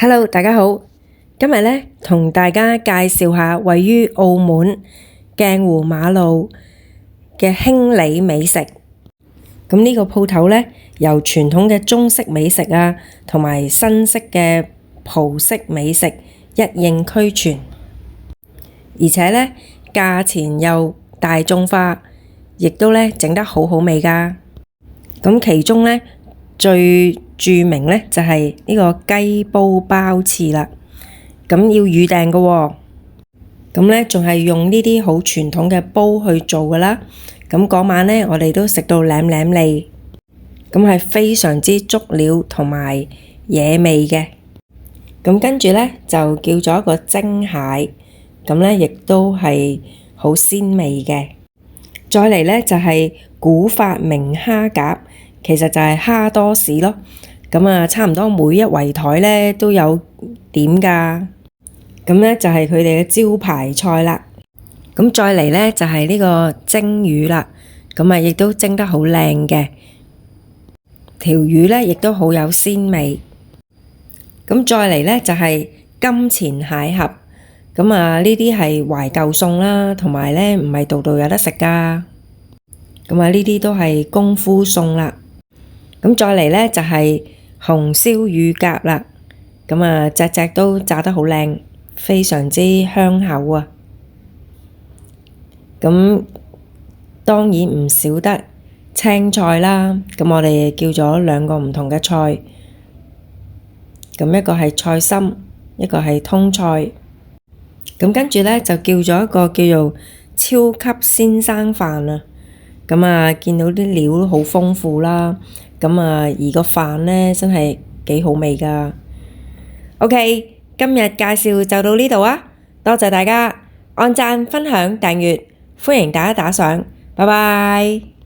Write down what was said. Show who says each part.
Speaker 1: Hello，大家好，今日呢，同大家介紹下位於澳門鏡湖馬路嘅興利美食。咁呢個鋪頭呢，由傳統嘅中式美食啊，同埋新式嘅葡式美食一應俱全，而且呢，價錢又大眾化，亦都呢整得好好味㗎。咁其中呢，最著名呢就係呢個雞煲包翅啦，咁要預訂嘅喎。咁呢仲係用呢啲好傳統嘅煲去做㗎啦。咁嗰晚呢，我哋都食到舐舐脷，咁係非常之足料同埋惹味嘅。咁跟住呢，就叫咗一個蒸蟹，咁呢亦都係好鮮味嘅。再嚟呢，就係古發明蝦夾，其實就係蝦多士咯。咁啊，差唔多每一圍台呢都有點㗎。咁呢就係佢哋嘅招牌菜啦。咁再嚟呢就係呢個蒸魚啦。咁啊，亦都蒸得好靚嘅，條魚呢亦都好有鮮味。咁再嚟呢就係金錢蟹盒。咁啊，呢啲係懷舊餸啦，同埋呢唔係度度有得食㗎。咁啊，呢啲都係功夫餸啦。咁再嚟呢就係紅燒乳鴿啦。咁啊，隻隻都炸得好靚，非常之香口啊。咁當然唔少得青菜啦。咁我哋叫咗兩個唔同嘅菜。咁一個係菜心，一個係通菜。咁跟住呢就叫咗一個叫做超級先生飯啊。咁啊，見到啲料都好豐富啦。咁啊，而個飯呢真係幾好味㗎。OK，今日介紹就到呢度啊，多謝大家按讚、分享、訂閱，歡迎大家打賞，拜拜。